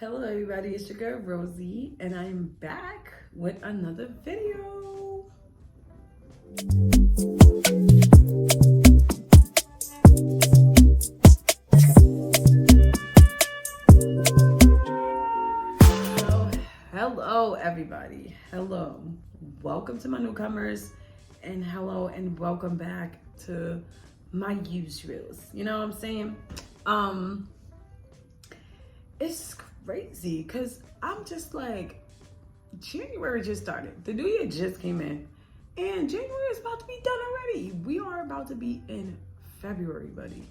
Hello everybody, it's your girl Rosie and I'm back with another video. So, hello everybody. Hello. Welcome to my newcomers and hello and welcome back to my usuals. You know what I'm saying? It's crazy because I'm just like, January just started. The new year just came in. And January is about to be done already. We are about to be in February, buddy.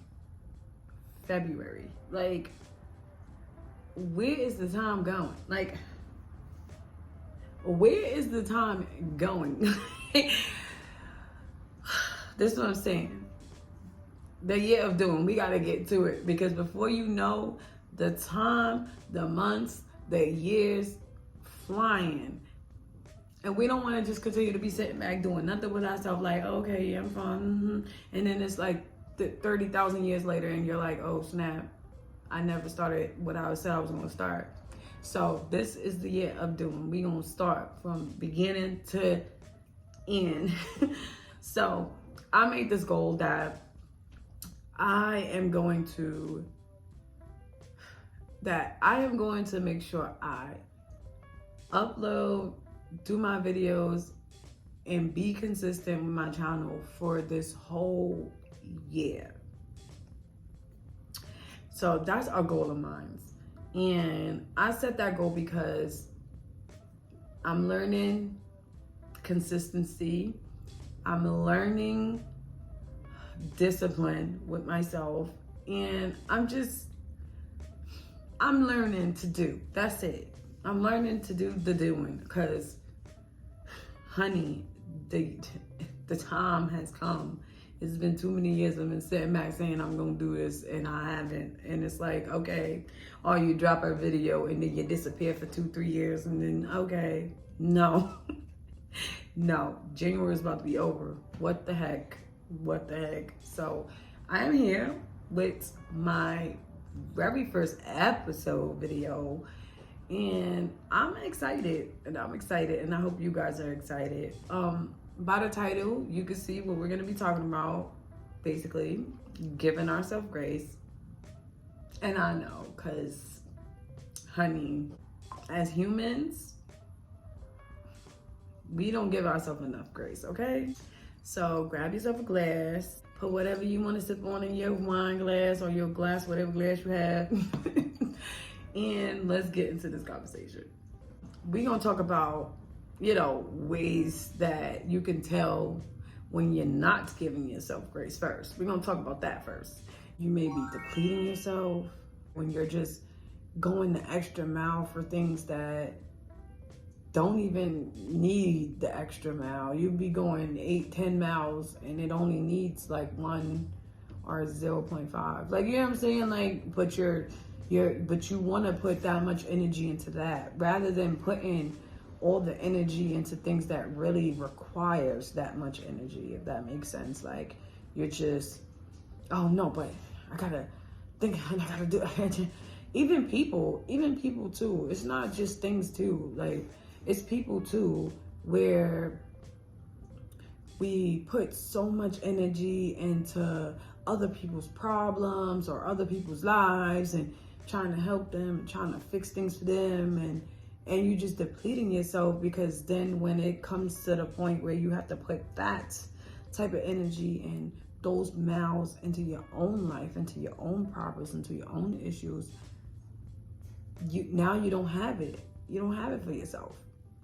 February. Like, where is the time going? Like, where is the time going? This is what I'm saying. The year of doom, we got to get to it. Because before you know, the time, the months, the years flying. And we don't want to just continue to be sitting back doing nothing with ourselves like, okay, yeah, I'm fine. And then it's like 30,000 years later and you're like, oh, snap. I never started what I said I was going to start. So this is the year of doom. We're going to start from beginning to end. So I made this goal that I am going to make sure I upload, do my videos, and be consistent with my channel for this whole year. So that's a goal of mine. And I set that goal because I'm learning consistency. I'm learning discipline with myself. And I'm learning to do. That's it. I'm learning to do the doing because, honey, the time has come. It's been too many years I've been sitting back saying I'm going to do this and I haven't. And it's like, okay, or you drop a video and then you disappear for 2-3 years and then, okay, no. No, January is about to be over. What the heck? What the heck? So I am here with my very first episode video. And I'm excited, and I hope you guys are excited. By the title, you can see what we're gonna be talking about. Basically, giving ourselves grace. And I know, cause, honey, as humans, we don't give ourselves enough grace, okay? So grab yourself a glass, put whatever you want to sip on in your wine glass or your glass, whatever glass you have. And let's get into this conversation. We're going to talk about, ways that you can tell when you're not giving yourself grace first. We're going to talk about that first. You may be depleting yourself when you're just going the extra mile for things that don't even need the extra mile. You'd be going 8-10 miles and it only needs like 1 or 0.5. Like, you know what I'm saying? Like, but you want to put that much energy into that rather than putting all the energy into things that really requires that much energy, if that makes sense. Like, you're just, oh no, but I gotta think, I gotta do it. Even people too. It's not just things too. Like, it's people too, where we put so much energy into other people's problems or other people's lives and trying to help them, trying to fix things for them, and you just depleting yourself, because then when it comes to the point where you have to put that type of energy and those miles into your own life, into your own problems, into your own issues, you don't have it. You don't have it for yourself.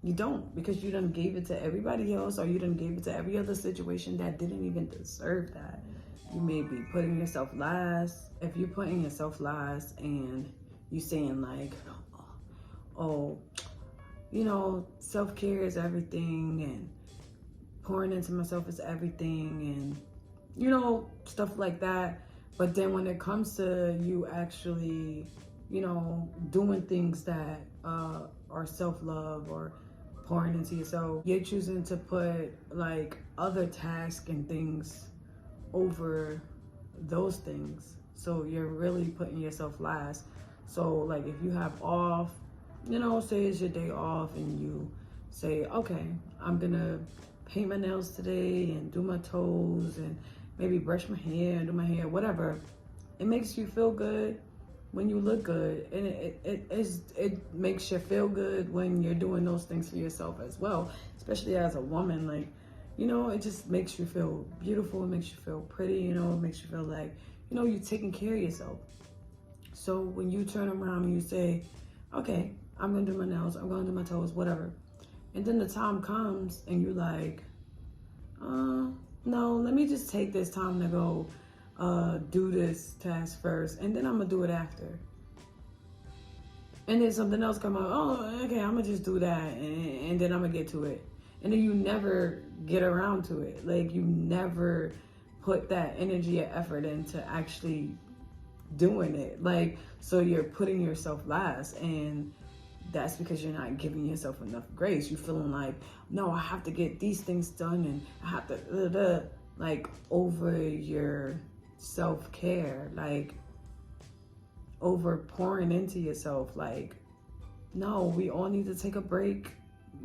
You don't, because you done gave it to everybody else, or you done gave it to every other situation that didn't even deserve that. You may be putting yourself last. If you're putting yourself last and you saying like, oh, self-care is everything and pouring into myself is everything and, stuff like that. But then when it comes to you actually, doing things that are self-love or pouring into yourself, you're choosing to put like other tasks and things over those things. So you're really putting yourself last. So like if you have off, you know, say it's your day off and you say, okay, I'm gonna paint my nails today and do my toes and maybe brush my hair and do my hair, whatever. It makes you feel good when you look good, and it makes you feel good when you're doing those things for yourself as well, especially as a woman. Like, you know, it just makes you feel beautiful, it makes you feel pretty, you know, it makes you feel like, you know, you're taking care of yourself. So when you turn around and you say, okay, I'm gonna do my nails, I'm gonna do my toes, whatever, and then the time comes and you're like, no, let me just take this time to go do this task first, and then I'm gonna do it after. And then something else come up, oh, okay, I'm gonna just do that, and then I'm gonna get to it. And then you never get around to it. Like, you never put that energy or effort into actually doing it. Like, so you're putting yourself last, and that's because you're not giving yourself enough grace. You're feeling like, no, I have to get these things done, and I have to, like, over your self-care, like, over pouring into yourself. Like, no, we all need to take a break.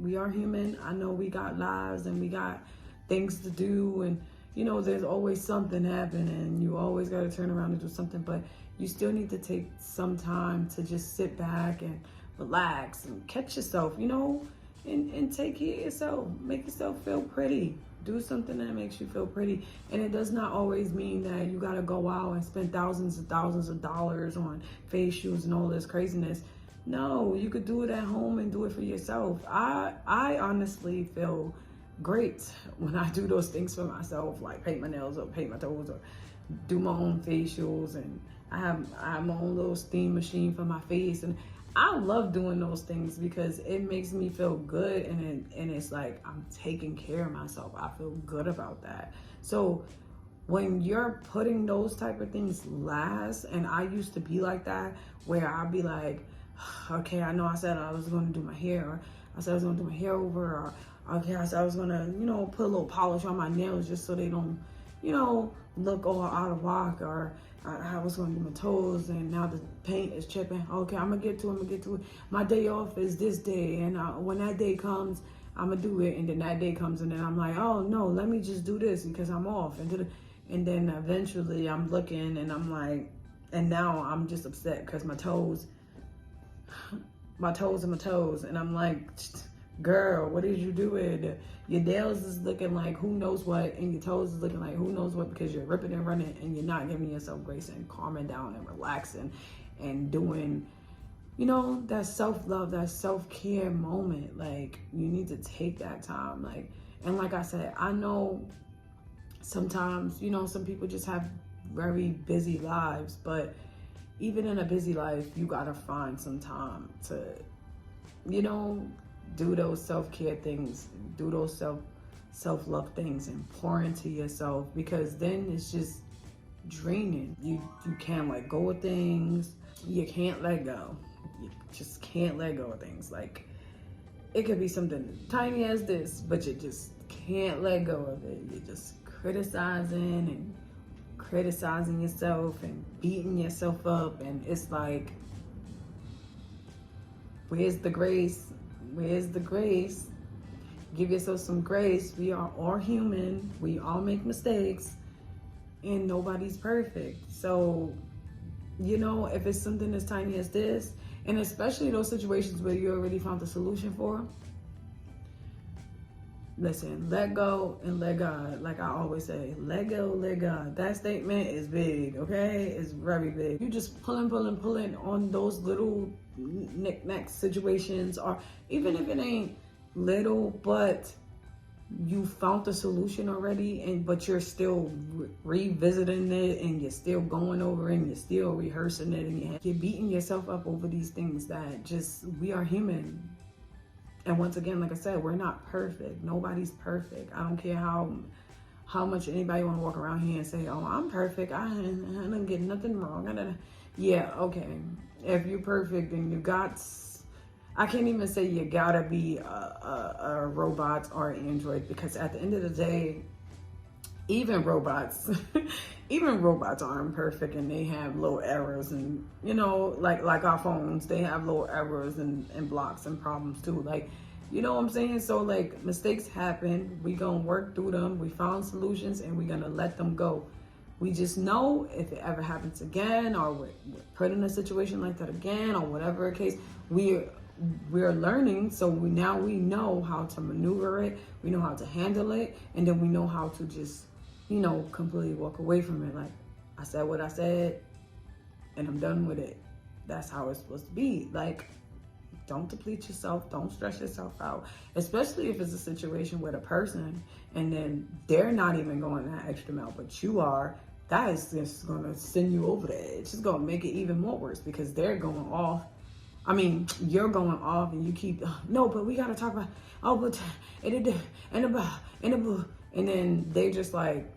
We are human. I know we got lives and we got things to do, and you know, there's always something happening. You always got to turn around and do something, but you still need to take some time to just sit back and relax and catch yourself, you know, and take care of yourself. Make yourself feel pretty. Do something that makes you feel pretty. And it does not always mean that you got to go out and spend thousands and thousands of dollars on facials and all this craziness. No, you could do it at home and do it for yourself. I honestly feel great when I do those things for myself, like paint my nails or paint my toes or do my own facials, and I have my own little steam machine for my face, and I love doing those things because it makes me feel good, and it's like I'm taking care of myself. I feel good about that. So when you're putting those type of things last, and I used to be like that, where I'd be like, okay, I know I said I was going to do my hair, or I said I was going to do my hair over, or okay, I said I was going to, you know, put a little polish on my nails just so they don't, you know, look all out of whack, or I was going to do my toes, and now the paint is chipping. Okay, I'm going to get to it. My day off is this day, and when that day comes, I'm going to do it, and then that day comes, and then I'm like, oh, no, let me just do this because I'm off. And then eventually I'm looking, and I'm like, and now I'm just upset because my toes are my toes, and I'm like, girl, what did you do with it? Your nails is looking like who knows what, and your toes is looking like who knows what, because you're ripping and running, and you're not giving yourself grace and calming down and relaxing and doing, you know, that self-love, that self-care moment. Like, you need to take that time. Like, and like I said, I know sometimes, you know, some people just have very busy lives, but even in a busy life, you gotta find some time to, you know, do those self-care things, do those self-love things, and pour into yourself, because then it's just draining. You can't let go of things. You can't let go. You just can't let go of things. Like, it could be something tiny as this, but you just can't let go of it. You're just criticizing yourself and beating yourself up, and it's like, where's the grace? Where's the grace? Give yourself some grace. We are all human. We all make mistakes, and nobody's perfect. So, you know, if it's something as tiny as this, and especially those situations where you already found the solution for, listen, let go and let God. Like I always say, let go, let God. That statement is big, okay? It's very big. You just pulling on those little knick-knack situations, or even if it ain't little, but you found the solution already, but you're still revisiting it, and you're still going over it, and you're still rehearsing it, and you're beating yourself up over these things that just, we are human. And once again, like I said, we're not perfect. Nobody's perfect. I don't care how much anybody want to walk around here and say, oh, I'm perfect. I didn't get nothing wrong. Yeah, okay. If you're perfect, then you got, I can't even say you gotta be a robot or an android, because at the end of the day, even robots, even robots are imperfect and they have little errors, and you know, like our phones, they have little errors and blocks and problems too. Like, you know what I'm saying? So like, mistakes happen. We gonna work through them. We found solutions and we're gonna let them go. We just know if it ever happens again, or we're put in a situation like that again, or whatever the case, we're learning. So now we know how to maneuver it. We know how to handle it, and then we know how to just, you know, completely walk away from it. Like, I said what I said, and I'm done with it. That's how it's supposed to be. Like, don't deplete yourself. Don't stress yourself out, especially if it's a situation with a person and then they're not even going that extra mile, but you are. That is just going to send you over the edge. It's just going to make it even more worse because they're going off. I mean, you're going off and you keep, no, but we got to talk about, oh, but, and then they just like,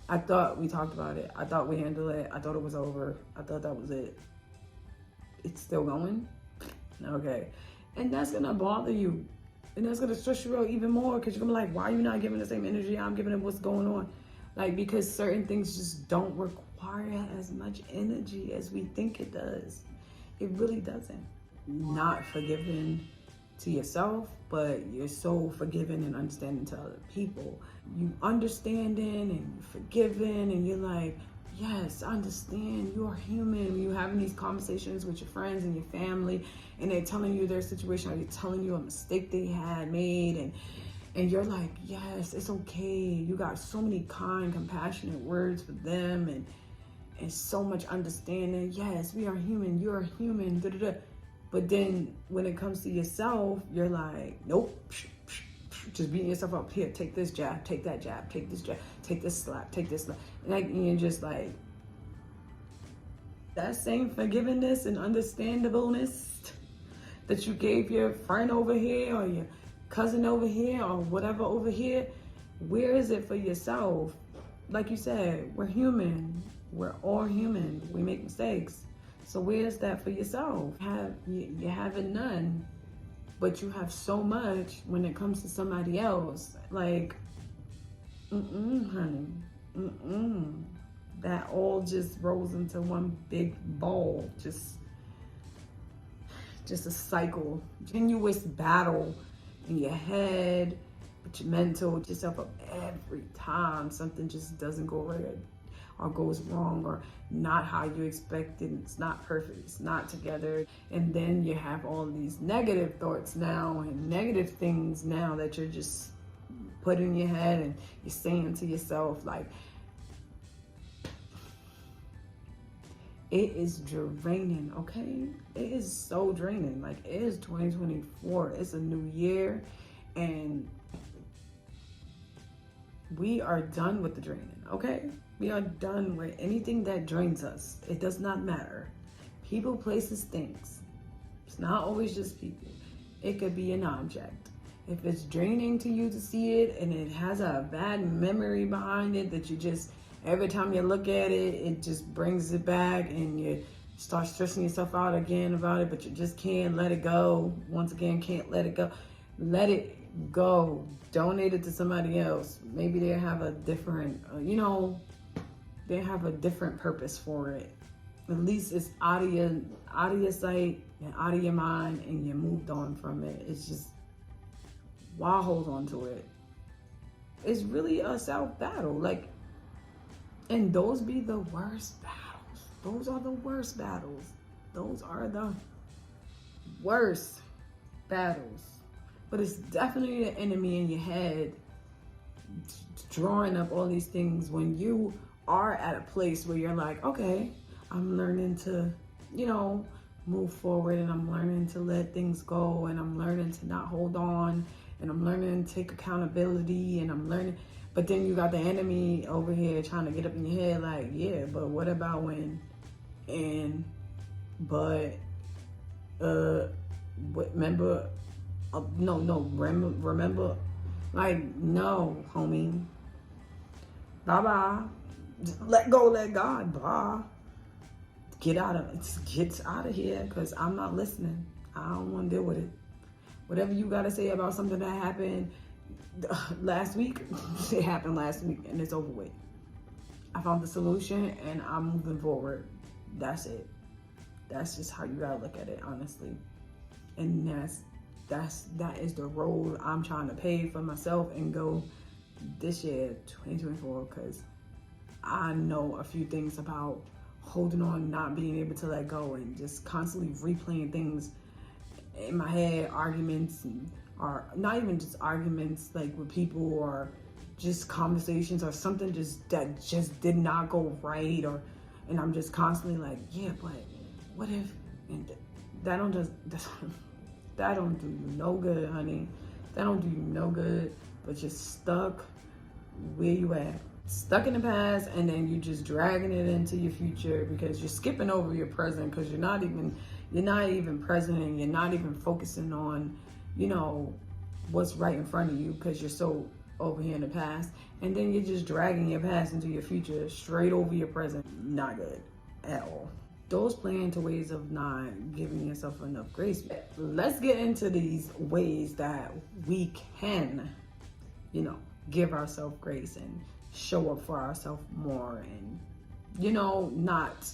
I thought we talked about it. I thought we handled it. I thought it was over. I thought that was it. It's still going? Okay. And that's going to bother you. And that's going to stress you out even more because you're going to be like, why are you not giving the same energy I'm giving it? What's going on? Like, because certain things just don't require as much energy as we think it does. It really doesn't. Not forgiving to yourself, but you're so forgiving and understanding to other people. You understanding and you forgiving, and you're like, yes, I understand. You're human. You're having these conversations with your friends and your family, and they're telling you their situation, or they're telling you a mistake they had made, and you're like, yes, it's okay. You got so many kind, compassionate words for them, and so much understanding. Yes, we are human. You're human. Da, da, da. But then when it comes to yourself, you're like, nope. Just beating yourself up. Here, take this jab, take that jab, take this jab, take this slap, take this slap. And you're just like, that same forgiveness and understandableness that you gave your friend over here or your cousin over here or whatever over here, where is it for yourself? Like you said, we're human. We're all human. We make mistakes. So where's that for yourself? You haven't none, but you have so much when it comes to somebody else. Like, honey, that all just rolls into one big ball. Just a cycle, continuous battle in your head, with your mental, yourself up every time something just doesn't go right or goes wrong or not how you expected. It's not perfect. It's not together. And then you have all these negative thoughts now and negative things now that you're just putting in your head and you're saying to yourself, like, it is draining, okay? It is so draining. Like, it is 2024. It's a new year and we are done with the draining, okay? We are done with anything that drains us. It does not matter. People, places, things. It's not always just people. It could be an object. If it's draining to you to see it and it has a bad memory behind it that you just, every time you look at it, it just brings it back and you start stressing yourself out again about it, but you just can't let it go. Once again, can't let it go. Let it go. Donate it to somebody else. Maybe they have a different, they have a different purpose for it. At least it's out of your sight and out of your mind, and you moved on from it. It's just, why hold on to it? It's really a self battle. Like, and those be the worst battles. Those are the worst battles. Those are the worst battles. But it's definitely the enemy in your head drawing up all these things when you are at a place where you're like, okay, I'm learning to, move forward, and I'm learning to let things go, and I'm learning to not hold on, and I'm learning to take accountability, and I'm learning. But then you got the enemy over here trying to get up in your head like, yeah, but what about when, and, but, remember, remember, like, no, homie, bye-bye. Just let go, let God, bye. Get out of here, because I'm not listening. I don't want to deal with it. Whatever you got to say about something that happened last week, it happened last week, and it's over with. I found the solution and I'm moving forward. That's it. That's just how you gotta look at it, honestly. And that is the role I'm trying to pay for myself and go this year, 2024, because I know a few things about holding on, not being able to let go, and just constantly replaying things in my head, arguments, or not even just arguments like with people, or just conversations or something that just did not go right, and I'm just constantly like, yeah, but what if, and that don't do you no good, honey. That don't do you no good, but you're stuck where you at. Stuck in the past, and then you just dragging it into your future because you're skipping over your present, because you're not even present, and you're not even focusing on, what's right in front of you, because you're so over here in the past. And then you're just dragging your past into your future, straight over your present. Not good at all. Those play into ways of not giving yourself enough grace. Let's get into these ways that we can, give ourselves grace and show up for ourselves more, and, not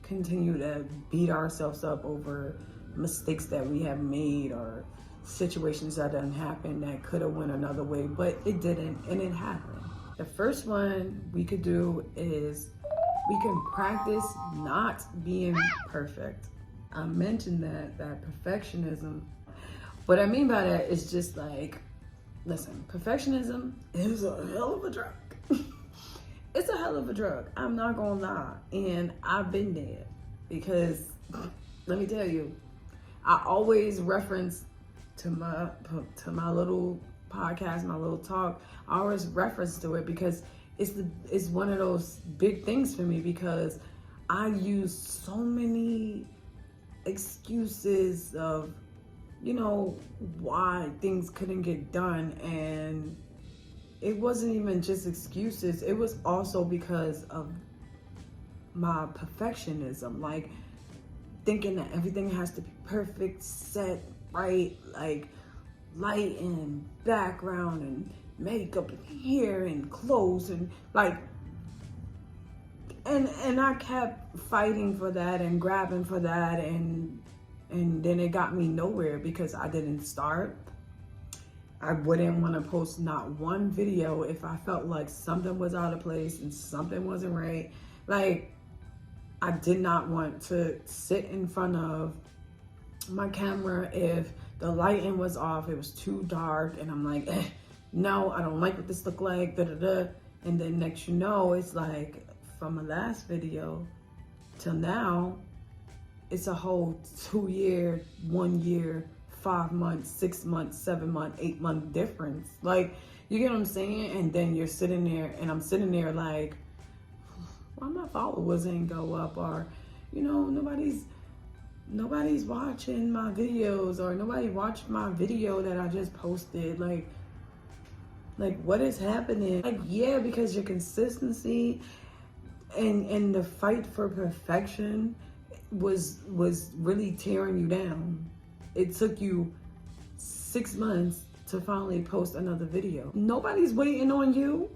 continue to beat ourselves up over mistakes that we have made, or situations that didn't happen that could have went another way, but it didn't, and it happened. The first one we could do is we can practice not being perfect. I mentioned that perfectionism. What I mean by that is just like, listen, perfectionism is a hell of a drug. It's a hell of a drug. I'm not gonna lie. And I've been there, because let me tell you, I always reference to my little podcast, my little talk. I always reference to it because it's one of those big things for me, because I use so many excuses of, why things couldn't get done. And it wasn't even just excuses. It was also because of my perfectionism, like thinking that everything has to be perfect, set, right, like light and background and makeup and hair and clothes and like, and I kept fighting for that and grabbing for that, and then it got me nowhere, because I didn't start. I wouldn't want to post not one video if I felt like something was out of place and something wasn't right. Like, I did not want to sit in front of my camera if the lighting was off, it was too dark, and I'm like, no, I don't like what this look like, da-da-da. And then next it's like, from my last video till now, it's a whole 2 year, 1 year, 5 months, 6 months, 7 months, 8 month difference. Like, you get what I'm saying? And then you're sitting there, and I'm sitting there like, why my followers ain't go up, or, nobody's watching my videos, or nobody watched my video that I just posted. Like what is happening? Like, yeah, because your consistency and the fight for perfection was really tearing you down. It took you 6 months to finally post another video. Nobody's waiting on you.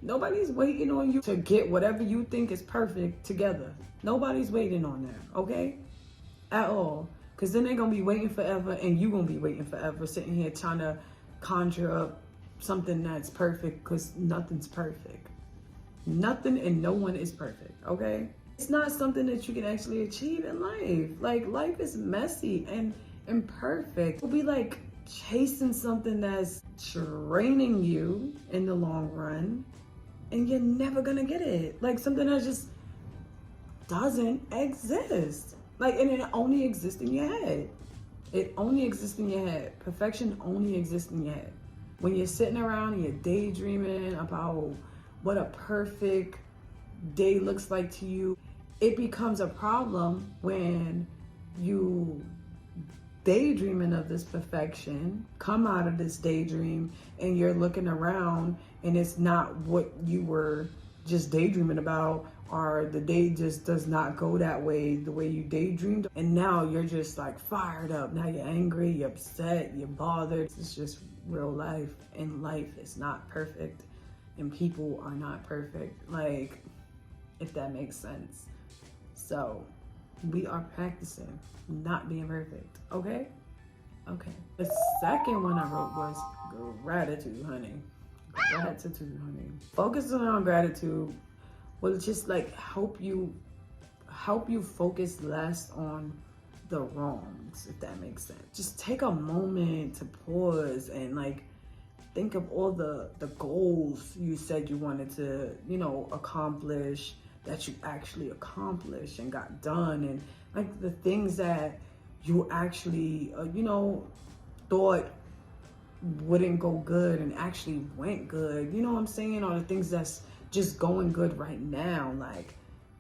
Nobody's waiting on you to get whatever you think is perfect together. Nobody's waiting on that, okay? At all. Because then they're going to be waiting forever, and you're going to be waiting forever, sitting here trying to conjure up something that's perfect, because nothing's perfect. Nothing and no one is perfect, okay? It's not something that you can actually achieve in life. Like, life is messy and imperfect. It'll be like chasing something that's draining you in the long run, and you're never gonna get it. Like, something that just doesn't exist. Like, and it only exists in your head. It only exists in your head. Perfection only exists in your head. When you're sitting around and you're daydreaming about what a perfect day looks like to you, it becomes a problem when you daydreaming of this perfection, come out of this daydream, and you're looking around and it's not what you were just daydreaming about, or the day just does not go that way, the way you daydreamed. And now you're just like fired up. Now you're angry, you're upset, you're bothered. It's just real life, and life is not perfect. and people are not perfect. Like, if that makes sense. So we are practicing not being perfect. Okay? Okay. The second one I wrote was gratitude, honey. Gratitude, honey. Focusing on gratitude will just like help you focus less on the wrongs, if that makes sense. Just take a moment to pause and like think of all the goals you said you wanted to, accomplish, that you actually accomplished and got done, and like the things that you actually, thought wouldn't go good and actually went good. You know what I'm saying? Or the things that's just going good right now, like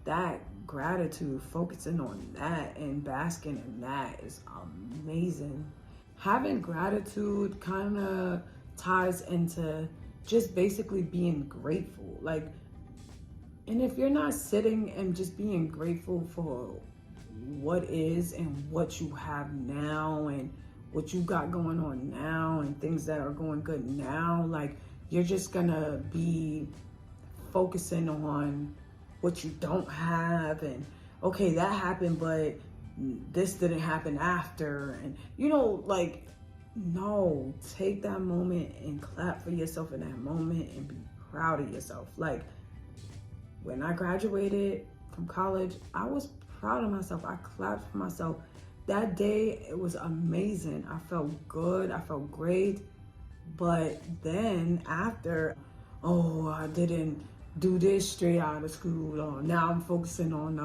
that gratitude, focusing on that and basking in that is amazing. Having gratitude kind of ties into just basically being grateful. Like, and if you're not sitting and just being grateful for what is and what you have now and what you got going on now and things that are going good now, like you're just gonna be focusing on what you don't have, and okay, that happened, but this didn't happen after, and like, no, take that moment and clap for yourself in that moment and be proud of yourself. Like, when I graduated from college, I was proud of myself. I clapped for myself. That day, it was amazing. I felt good. I felt great. But then after, I didn't do this straight out of school. Or now I'm focusing on,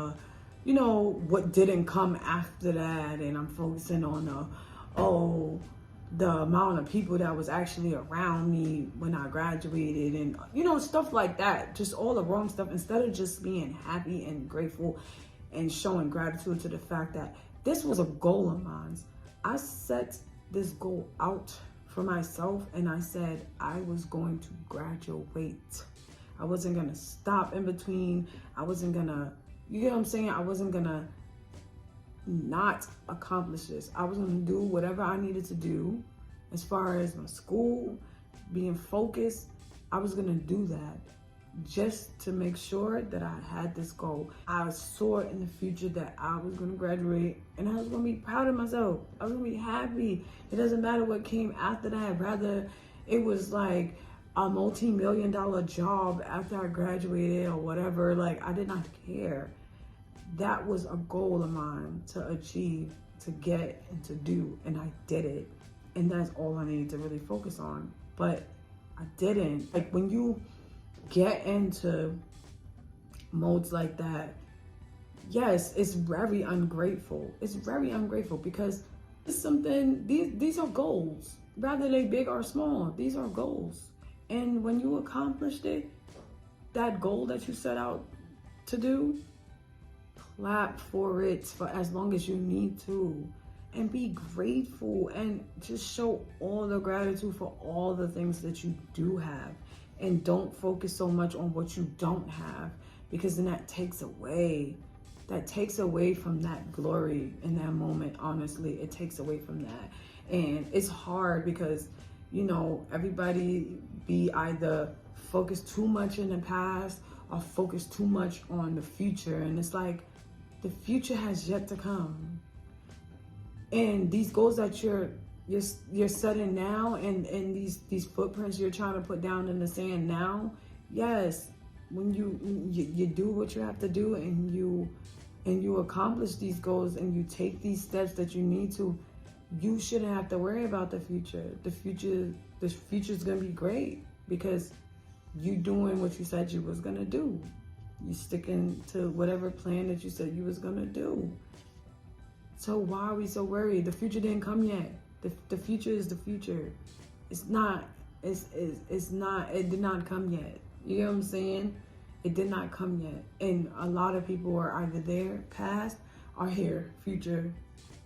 what didn't come after that. And I'm focusing on, the amount of people that was actually around me when I graduated, and stuff like that. Just all the wrong stuff, instead of just being happy and grateful and showing gratitude to the fact that this was a goal of mine. I set this goal out for myself, and I said I was going to graduate. I wasn't gonna stop in between. I wasn't gonna, you get what I'm saying? I wasn't gonna not accomplish this. I was gonna do whatever I needed to do as far as my school, being focused. I was gonna do that just to make sure that I had this goal. I saw in the future that I was gonna graduate and I was gonna be proud of myself. I was gonna be happy. It doesn't matter what came after that. Rather, it was like a multi-million-dollar job after I graduated or whatever. Like, I did not care. That was a goal of mine to achieve, to get, and to do, and I did it. And that's all I needed to really focus on. But I didn't. Like, when you get into modes like that, yes, it's very ungrateful. It's very ungrateful because it's something, these are goals. Rather they big or small, these are goals. And when you accomplished it, that goal that you set out to do, clap for it for as long as you need to, and be grateful and just show all the gratitude for all the things that you do have, and don't focus so much on what you don't have, because then that takes away from that glory in that moment. Honestly, it takes away from that. And it's hard because everybody be either focused too much in the past or focused too much on the future, and it's like the future has yet to come. And these goals that you're setting now, and these footprints you're trying to put down in the sand now, yes, when you do what you have to do, and you accomplish these goals, and you take these steps that you need to, you shouldn't have to worry about the future. The future's gonna be great because you doing what you said you was gonna do. You sticking to whatever plan that you said you was gonna do. So why are we so worried? The future didn't come yet. The future is the future. It's not, it did not come yet. You know what I'm saying? It did not come yet. And a lot of people are either there, past, or here, future.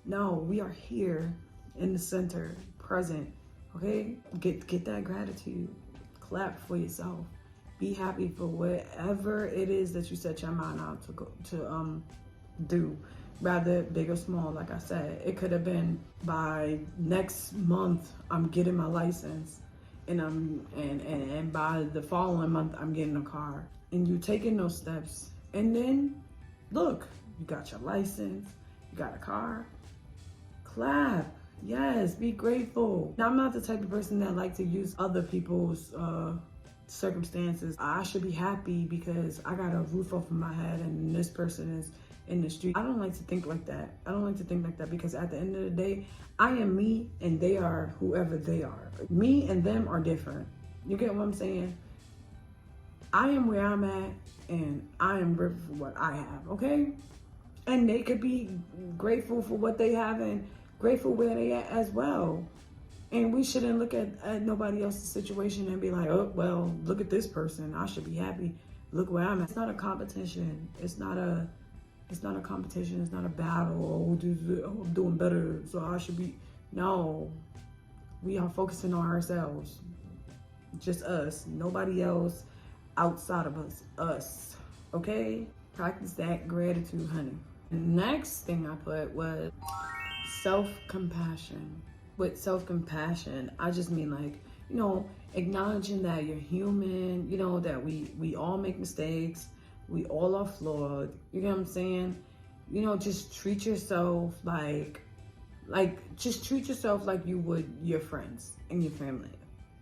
No, we are here in the center, present, okay? Get that gratitude. Clap for yourself. Be happy for whatever it is that you set your mind out to do. Rather big or small, like I said. It could have been by next month, I'm getting my license. and by the following month I'm getting a car. And you taking those steps, and then look, you got your license, you got a car. Clap. Yes, be grateful. Now, I'm not the type of person that like to use other people's circumstances. I should be happy because I got a roof over my head and this person is in the street. I don't like to think like that. I don't like to think like that because at the end of the day, I am me and they are whoever they are. Me and them are different. You get what I'm saying? I am where I'm at and I am grateful for what I have, okay? And they could be grateful for what they have and grateful where they at as well. And we shouldn't look at nobody else's situation and be like, oh, well, look at this person. I should be happy. Look where I'm at. It's not a competition. It's not a competition. It's not a battle. Oh, I'm doing better, so I should be. No. We are focusing on ourselves. Just us. Nobody else outside of us. Us. Okay? Practice that gratitude, honey. The next thing I put was self-compassion. With self-compassion, I just mean like, you know, acknowledging that you're human, you know, that we all make mistakes, we all are flawed, you know what I'm saying? You know, just treat yourself like just treat yourself like you would your friends and your family.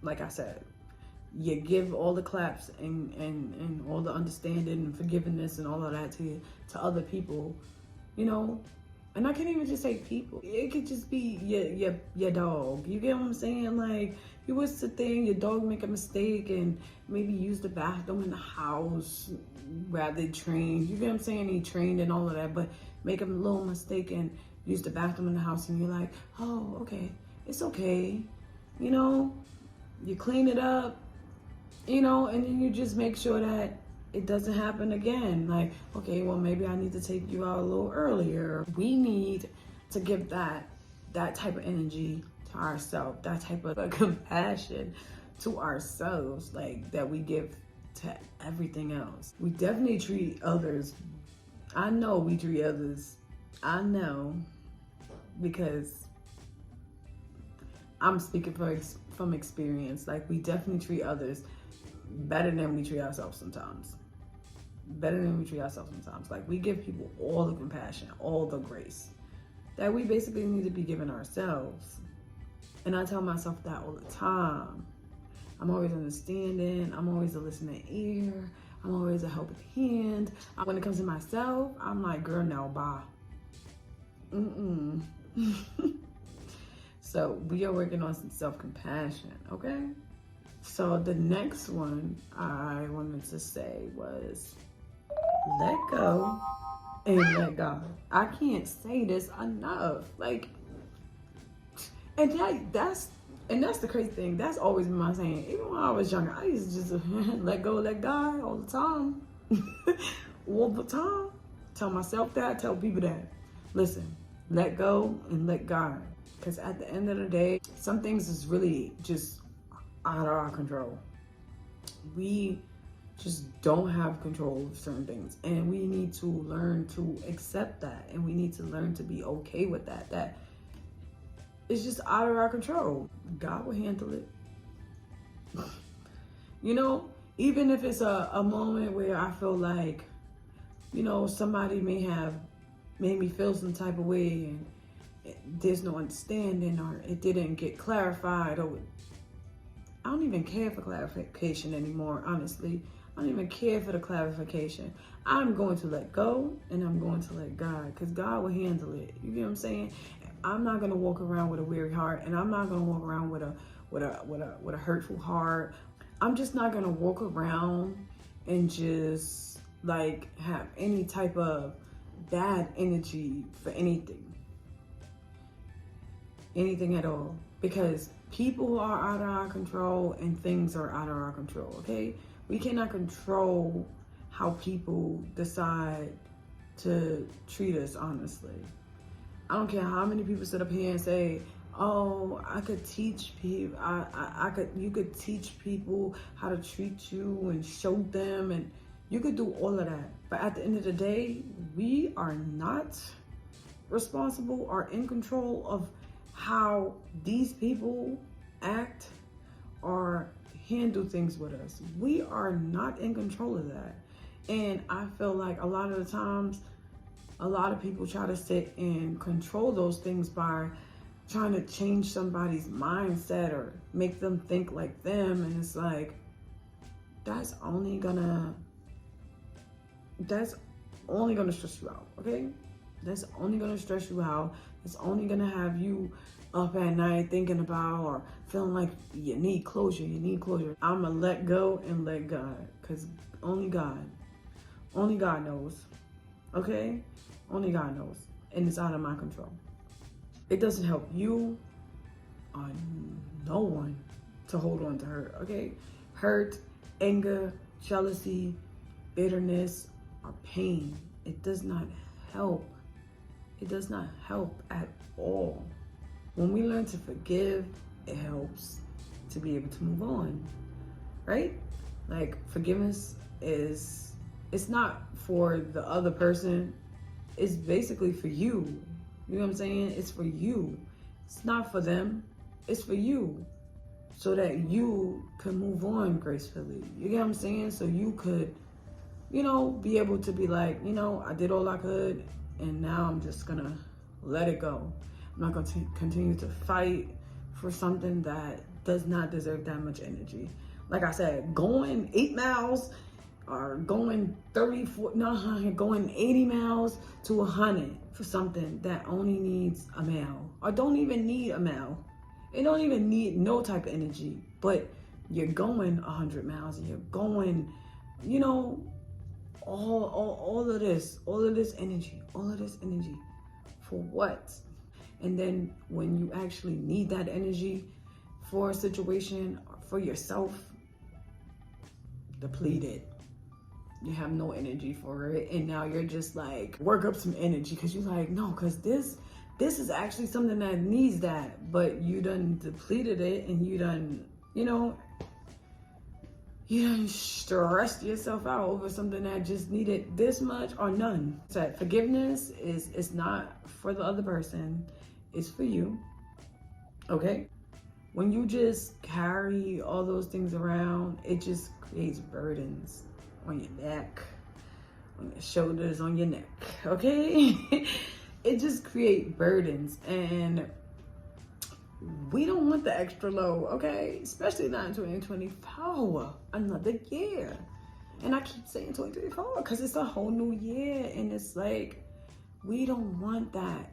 Like I said, you give all the claps and all the understanding and forgiveness and all of that to other people, you know. And I can't even just say people. It could just be your dog. You get what I'm saying? Like, you would sit there and your dog make a mistake and maybe use the bathroom in the house rather trained. You get what I'm saying? He trained and all of that, but make a little mistake and use the bathroom in the house and you're like, oh, okay, it's okay. You know, you clean it up, you know, and then you just make sure that it doesn't happen again. Like, okay, well, maybe I need to take you out a little earlier. We need to give that type of energy to ourselves, that type of compassion to ourselves, like that we give to everything else. We definitely treat others. I know we treat others. I know, because I'm speaking from experience. Like, we definitely treat others better than we treat ourselves sometimes. Better than we treat ourselves sometimes. Like, we give people all the compassion, all the grace that we basically need to be giving ourselves. And I tell myself that all the time. I'm always understanding. I'm always a listening ear. I'm always a helping hand. When it comes to myself, I'm like, girl, no, bye. So we are working on some self-compassion, okay? So the next one I wanted to say was let go and let God. I can't say this enough. Like, and that's the crazy thing. That's always been my saying. Even when I was younger, I used to just let go, let God all the time. All the time. Tell myself that, tell people that. Listen, let go and let God. Because at the end of the day, some things is really just out of our control. We just don't have control of certain things, and we need to learn to accept that, and we need to learn to be okay with that it's just out of our control. God will handle it. You know, even if it's a moment where I feel like, you know, somebody may have made me feel some type of way and there's no understanding, or it didn't get clarified, or I don't even care for clarification anymore, honestly. I don't even care for the clarification. I'm going to let go and I'm going to let God, because God will handle it. You get what I'm saying? I'm not going to walk around with a weary heart, and I'm not going to walk around with a hurtful heart. I'm just not going to walk around and just like have any type of bad energy for anything at all, because people are out of our control and things are out of our control, okay? We cannot control how people decide to treat us, honestly. I don't care how many people sit up here and say, oh, I could teach people, you could teach people how to treat you and show them, and you could do all of that. But at the end of the day, we are not responsible or in control of how these people act or handle things with us. We are not in control of that. And I feel like a lot of the times, a lot of people try to sit and control those things by trying to change somebody's mindset or make them think like them. And it's like, that's only gonna stress you out, okay? That's only gonna stress you out. It's only gonna have you up at night thinking about or feeling like you need closure. I'ma let go and let God, because only God knows, okay? Only God knows, and it's out of my control. It doesn't help you or no one to hold on to hurt, okay? Hurt, anger, jealousy, bitterness, or pain, it does not help. It does not help at all. When we learn to forgive, it helps to be able to move on, right? Like, forgiveness it's not for the other person. It's basically for you. You know what I'm saying? It's for you. It's not for them. It's for you. So that you can move on gracefully. You get what I'm saying? So you could, be able to be like, I did all I could, and now I'm just gonna let it go. I'm not gonna continue to fight for something that does not deserve that much energy. Like I said, going 8 miles or going 80 miles to 100 for something that only needs a mile or don't even need a mile. It don't even need no type of energy, but you're going 100 miles and you're going, all of this energy for what? And then when you actually need that energy for a situation or for yourself, depleted. You have no energy for it, and now you're just like, work up some energy because you're like, no, because this is actually something that needs that, but you done depleted it, and you done stressed yourself out over something that just needed this much or none. So forgiveness is not for the other person, it's for you, okay? When you just carry all those things around, it just creates burdens on your neck, on your shoulders, on your neck, okay? It just creates burdens, and we don't want the extra load, okay? Especially not in 2024, another year. And I keep saying 2024 because it's a whole new year, and it's like, we don't want that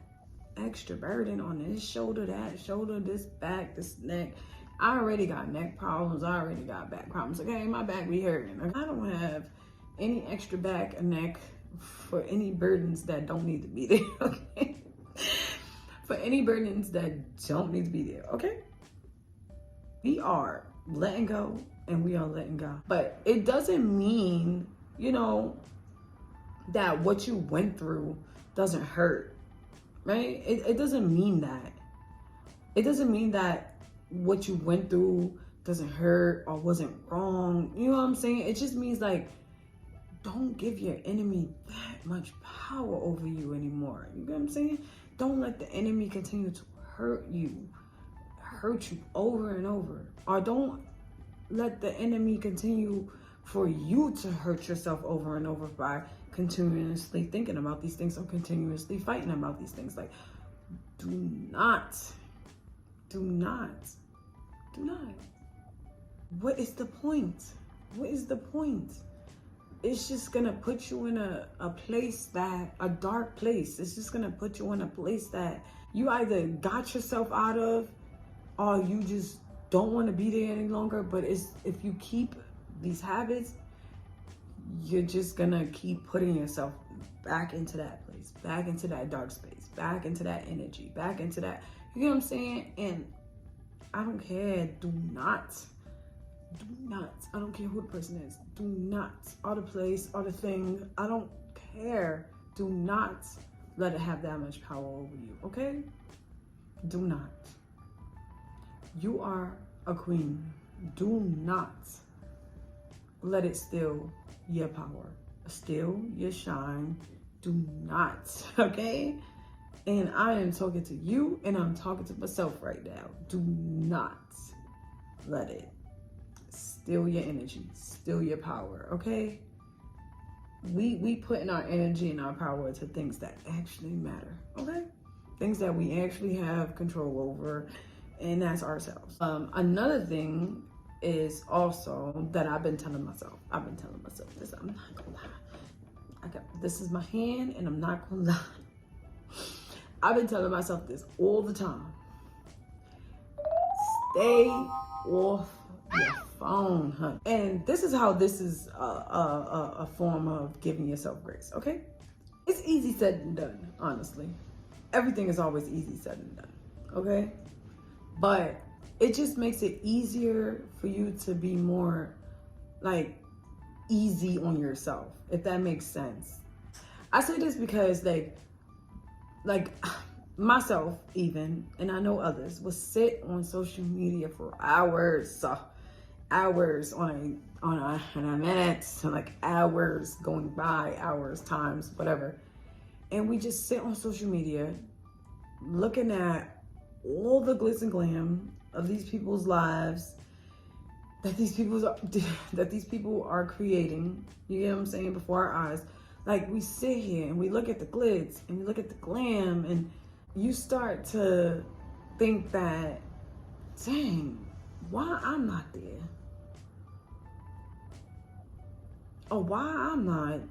extra burden on this shoulder, that shoulder, this back, this neck. I already got neck problems. I already got back problems. Okay, my back be hurting. I don't have any extra back or neck for any burdens that don't need to be there, okay? For any burdens that don't need to be there, okay? We are letting go, and we are letting go. But it doesn't mean, that what you went through doesn't hurt, right? It doesn't mean that. It doesn't mean that what you went through doesn't hurt or wasn't wrong. You know what I'm saying? It just means like, don't give your enemy that much power over you anymore. You know what I'm saying? Don't let the enemy continue to hurt you over and over. Or don't let the enemy continue for you to hurt yourself over and over by continuously thinking about these things or continuously fighting about these things. Like, do not. What is the point? It's just gonna put you in a dark place. It's just gonna put you in a place that you either got yourself out of, or you just don't want to be there any longer. But if you keep these habits, you're just gonna keep putting yourself back into that place, back into that dark space, back into that energy, back into that, you know what I'm saying? And I don't care, do not, I don't care who the person is, do not, or the place, or the thing, I don't care, do not let it have that much power over you, okay? Do not. You are a queen. Do not let it steal your power, steal your shine. Do not, okay? And I am talking to you, and I'm talking to myself right now. Do not let it. steal your energy, steal your power, okay? We putting our energy and our power to things that actually matter, okay? Things that we actually have control over, and that's ourselves. Another thing is also that I've been telling myself this, I'm not gonna lie. This is my hand, and I'm not gonna lie. I've been telling myself this all the time. Stay off your phone, honey. And this is how this is a form of giving yourself grace, okay? It's easy said and done, honestly. Everything is always easy said and done, okay? But it just makes it easier for you to be more like easy on yourself, if that makes sense. I say this because like myself even, and I know others, will sit on social media for hours on a minute, like hours going by, hours times, whatever. And we just sit on social media looking at all the glitz and glam of these people's lives that these people are creating. You get what I'm saying? Before our eyes. Like, we sit here and we look at the glitz and we look at the glam, and you start to think that, dang, why I'm not there? Or why I'm not,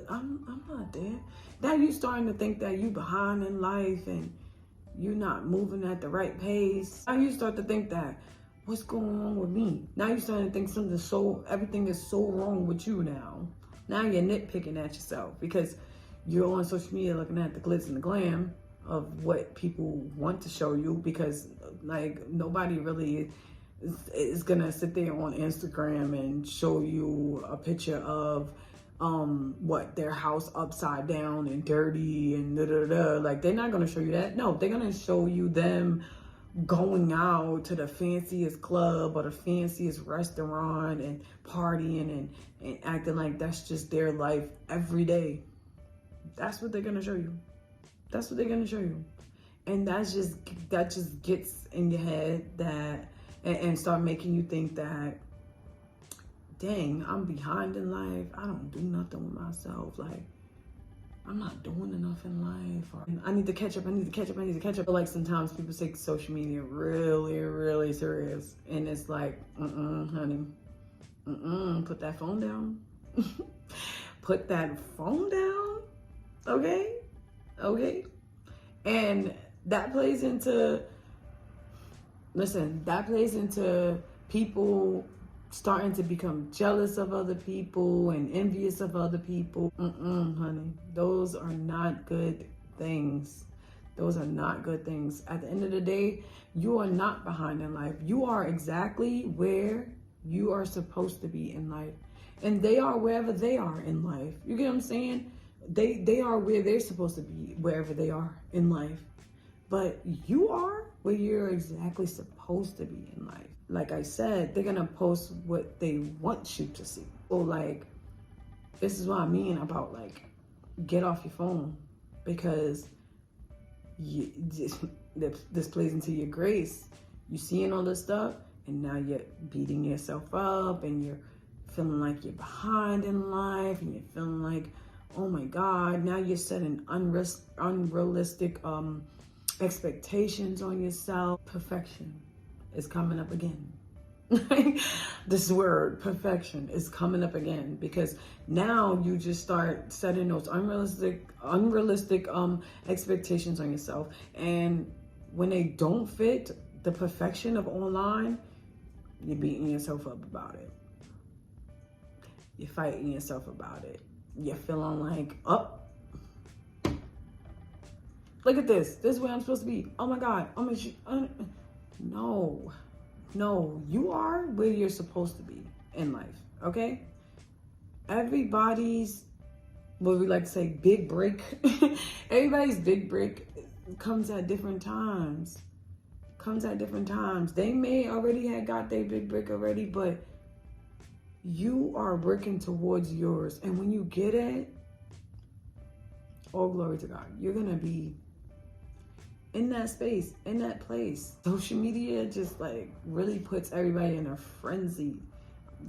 I'm not there. Now you starting to think that you behind in life and you're not moving at the right pace. Now you start to think that, what's going on with me? Now you're starting to think everything is so wrong with you now. Now you're nitpicking at yourself because you're on social media looking at the glitz and the glam of what people want to show you, because like nobody really is gonna sit there on Instagram and show you a picture of their house upside down and dirty and da-da-da. Like, they're not gonna show you that. No, they're gonna show you them going out to the fanciest club or the fanciest restaurant and partying and acting like that's just their life every day. That's what they're gonna show you. That's what they're gonna show you. And that just gets in your head and start making you think that, dang, I'm behind in life. I don't do nothing with myself. Like, I'm not doing enough in life. Or I need to catch up. Like, sometimes people take social media really, really serious. And it's like, honey. Put that phone down. Put that phone down. Okay? And that plays into people starting to become jealous of other people and envious of other people. Honey, those are not good things. Those are not good things. At the end of the day, you are not behind in life. You are exactly where you are supposed to be in life. And they are wherever they are in life. You get what I'm saying? They are where they're supposed to be, wherever they are in life. But you are where you're exactly supposed to be in life. Like I said, they're gonna post what they want you to see. So like, this is what I mean about like, get off your phone, because this plays into your grace. You seeing all this stuff, and now you're beating yourself up, and you're feeling like you're behind in life, and you're feeling like, oh my God, now you're setting unrealistic expectations on yourself. Perfection is coming up again. This word, perfection, is coming up again, because now you just start setting those unrealistic expectations on yourself, and when they don't fit the perfection of online, you're beating yourself up about it. You're fighting yourself about it. You're feeling like, look at this. This is where I'm supposed to be. Oh my God. No, you are where you're supposed to be in life, okay? Everybody's, what we like to say, big break. Everybody's big break comes at different times. They may already have got their big break already, but you are working towards yours. And when you get it, all glory to God. You're gonna be in that space, in that place. Social media just like really puts everybody in a frenzy.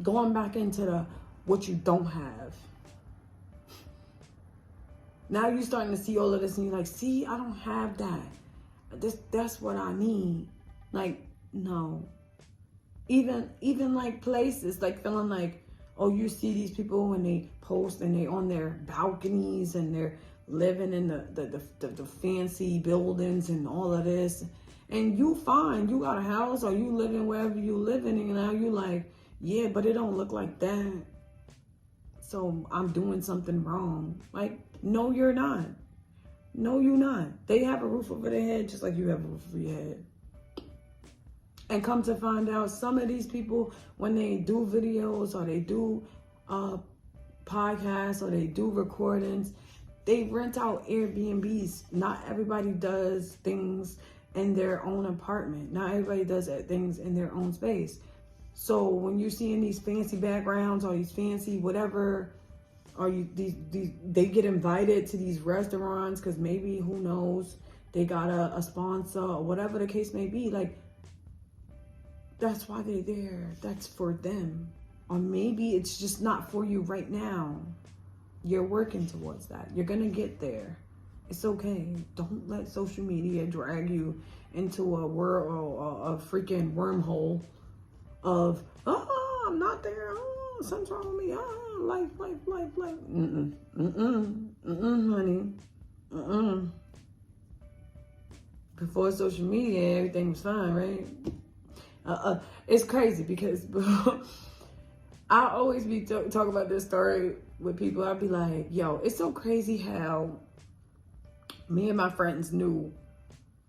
Going back into the what you don't have. Now you're starting to see all of this and you're like, see, I don't have that. That's what I need. Like, no. Even like places, like feeling like, oh, you see these people when they post and they on their balconies and they're living in the fancy buildings and all of this. And you fine, you got a house or you living wherever you living, and now you like, yeah, but it don't look like that. So I'm doing something wrong. Like, no, you're not. No, you're not. They have a roof over their head just like you have a roof over your head. And come to find out, some of these people, when they do videos or they do podcasts or they do recordings, they rent out Airbnbs. Not everybody does things in their own apartment. Not everybody does things in their own space. So when you're seeing these fancy backgrounds or these fancy whatever, or they get invited to these restaurants because maybe, who knows, they got a sponsor or whatever the case may be. Like, that's why they're there. That's for them. Or maybe it's just not for you right now. You're working towards that. You're gonna get there. It's okay. Don't let social media drag you into a world, a freaking wormhole of, oh, I'm not there. Oh, something's wrong with me. Oh, life. Honey. Before social media, everything was fine, right? It's crazy because I always be talk about this story with people. I'd be like, yo, it's so crazy how me and my friends knew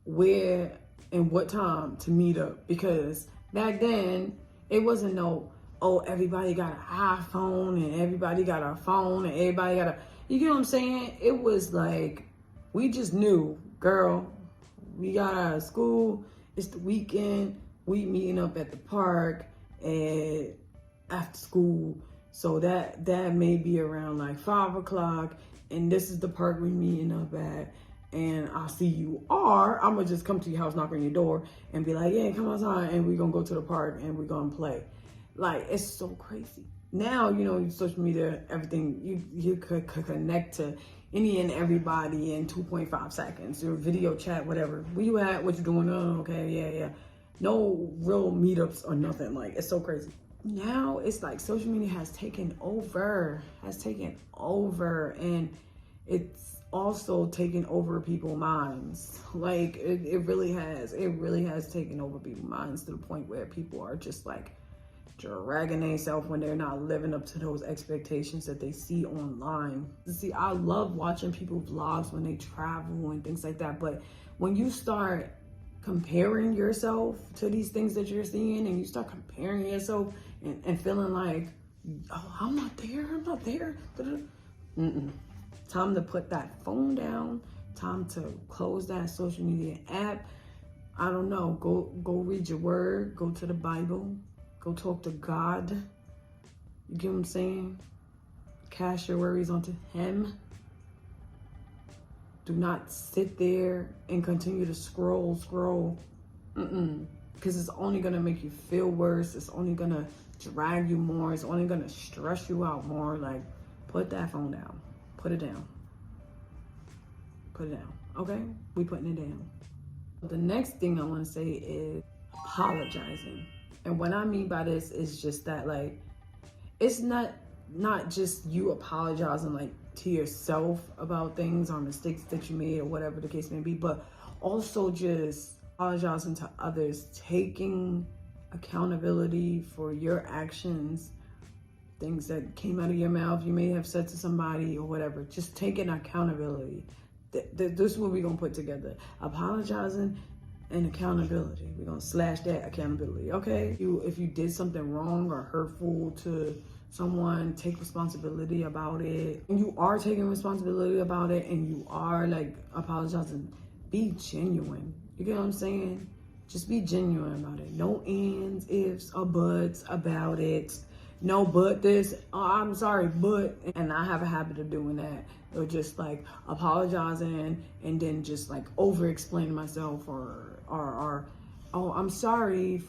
where and what time to meet up, because back then it wasn't no, oh, everybody got an iPhone and everybody got a phone and everybody got a, you get what I'm saying? It was like, we just knew, girl, we got out of school, it's the weekend, we meeting up at the park and after school. So that may be around like 5 o'clock, and this is the park we meeting up at, and I'll see you. Or I'm gonna just come to your house, knock on your door, and be like, yeah, come outside, and we're gonna go to the park and we're gonna play. Like, it's so crazy. Now, you know, social media, everything, you could connect to any and everybody in 2.5 seconds, or video chat, whatever. Where you at? What you doing? Oh, okay, yeah. No real meetups or nothing. Like, it's so crazy. Now it's like social media has taken over, and it's also taken over people's minds. Like, it really has taken over people's minds to the point where people are just like dragging themselves when they're not living up to those expectations that they see online. See, I love watching people's vlogs when they travel and things like that, but when you start comparing yourself to these things that you're seeing, and you start comparing yourself and feeling like, oh, I'm not there. Time to put that phone down. Time to close that social media app. I don't know. Go read your word. Go to the Bible. Go talk to God. You get what I'm saying? Cast your worries onto Him. Do not sit there and continue to scroll. Because it's only going to make you feel worse. It's only going to drag you more. It's only going to stress you out more. Like, put that phone down. Put it down. Okay? We putting it down. The next thing I want to say is apologizing. And what I mean by this is just that, like, it's not just you apologizing, like, to yourself about things or mistakes that you made or whatever the case may be, but also just apologizing to others, taking accountability for your actions, things that came out of your mouth, you may have said to somebody or whatever. Just taking accountability. This is what we're going to put together. Apologizing and accountability. We're going to slash that accountability, okay? If you did something wrong or hurtful to someone, take responsibility about it. And you are taking responsibility about it and you are like apologizing, be genuine. You get what I'm saying? Just be genuine about it. No ands, ifs, or buts about it. no, but this, oh, I'm sorry, but, and I have a habit of doing that. Or just like apologizing and then just like over explaining myself or oh, I'm sorry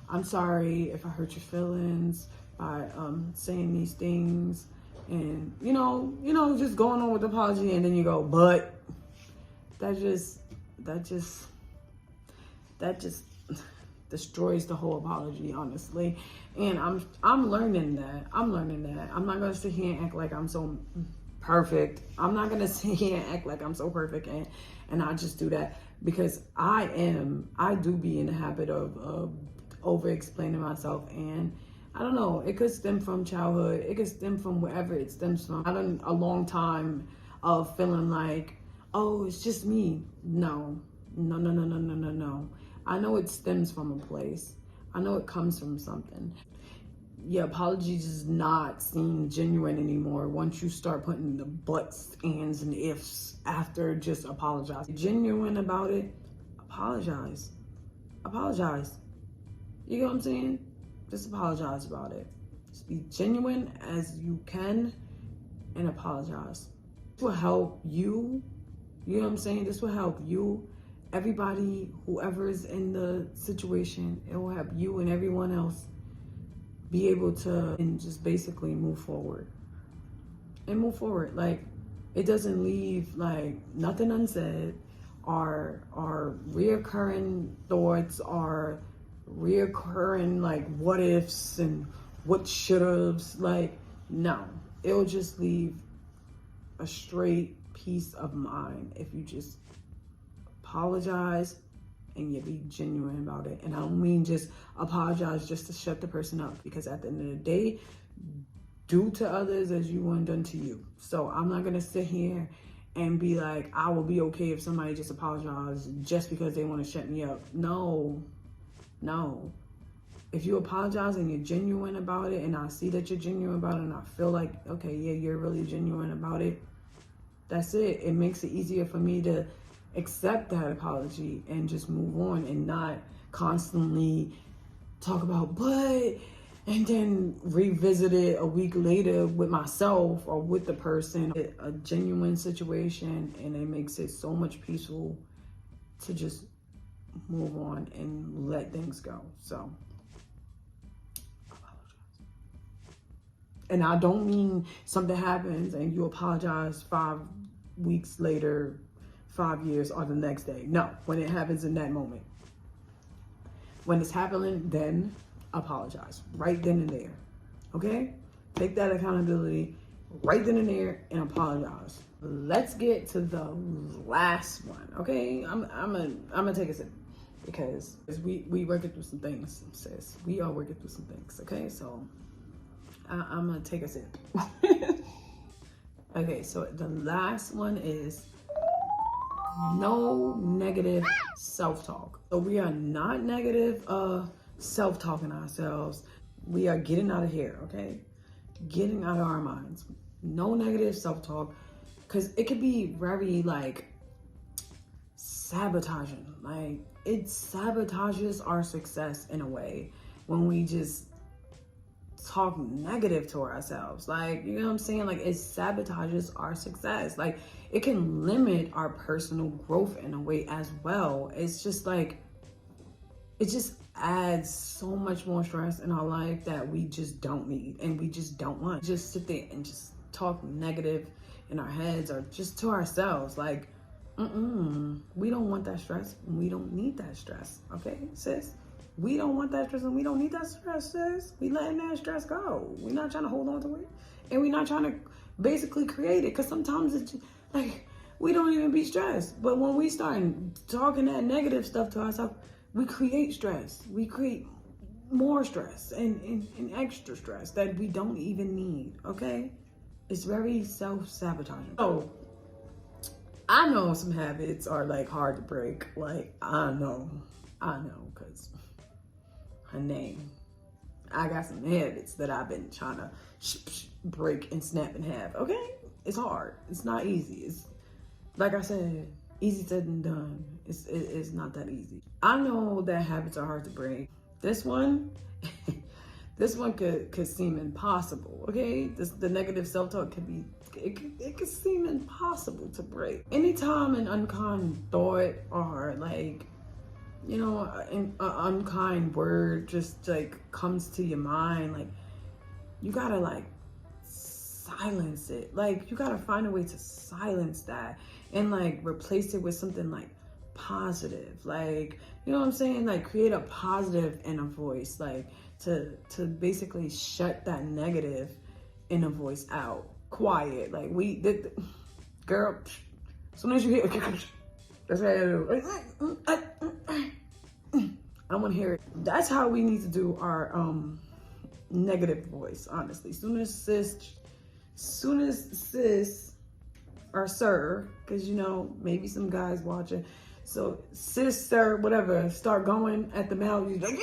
I'm sorry if I hurt your feelings by saying these things, and you know, just going on with the apology, and then you go, but that just destroys the whole apology, honestly. And I'm learning that. I'm not gonna sit here and act like I'm so perfect. I'm not gonna sit here and act like I'm so perfect and I just do that, because I do be in the habit of over explaining myself. And I don't know, it could stem from childhood, it could stem from wherever it stems from. I done a long time of feeling like, oh, it's just me. No. I know it stems from a place. I know it comes from something. Your apology does not seem genuine anymore once you start putting the buts, ands, and ifs after just apologize. Genuine about it, apologize. You get what I'm saying? Just apologize about it. Just be genuine as you can and apologize. This will help you. You know what I'm saying? This will help you. Everybody, whoever's in the situation, it will help you and everyone else be able to and just basically move forward. Like, it doesn't leave like nothing unsaid, or reoccurring thoughts, or reoccurring like what ifs and what should haves. Like, no, it'll just leave a straight peace of mind if you just apologize and you be genuine about it. And I don't mean just apologize just to shut the person up, because at the end of the day, do to others as you want done to you. So I'm not gonna sit here and be like, I will be okay if somebody just apologizes just because they want to shut me up. No. If you apologize and you're genuine about it, and I see that you're genuine about it, and I feel like, okay, yeah, you're really genuine about it, that's it. It makes it easier for me to accept that apology and just move on, and not constantly talk about but, and then revisit it a week later with myself or with the person. A genuine situation, and it makes it so much peaceful to just move on and let things go. So apologize. And I don't mean something happens and you apologize 5 weeks later, 5 years, or the next day. No, when it happens in that moment. When it's happening, then apologize right then and there. Okay? Take that accountability right then and there and apologize. Let's get to the last one. Okay? I'm gonna take a sip, because we working through some things, sis. We are working through some things. Okay? So I'm gonna take a sip. Okay, so the last one is no negative self-talk. So we are not negative self-talking ourselves. We are getting out of here, okay? Getting out of our minds. No negative self-talk, because it could be very like sabotaging. Like, it sabotages our success in a way when we just talk negative to ourselves. Like, you know what I'm saying? Like, it sabotages our success. Like, it can limit our personal growth in a way as well. It's just like, it just adds so much more stress in our life that we just don't need and we just don't want. Just sit there and just talk negative in our heads or just to ourselves. Like, we don't want that stress and we don't need that stress. Okay, sis? We don't want that stress and we don't need that stress, sis. We letting that stress go. We're not trying to hold on to it. And we're not trying to basically create it, because sometimes it's just, like, we don't even be stressed. But when we start talking that negative stuff to ourselves, we create stress. We create more stress and extra stress that we don't even need, okay? It's very self-sabotaging. So, I know some habits are like hard to break. Like, I know, because her name. I got some habits that I've been trying to break and snap in half, okay? It's hard. It's not easy. It's, like I said, easy said than done. It's not that easy. I know that habits are hard to break. This one, This one could seem impossible, okay? The negative self-talk it could seem impossible to break. Anytime an unkind thought or like, you know, an unkind word just like comes to your mind, like you gotta like silence it. Like you gotta find a way to silence that and like replace it with something like positive. Like, you know what I'm saying? Like create a positive inner voice, like to basically shut that negative inner voice out. Quiet. Like girl, as soon as you hear that's what I do. I want to hear it. That's how we need to do our negative voice, honestly. Soon as sis or sir, because you know, maybe some guys watching. So sis, sir, whatever, start going at the mouth, you like,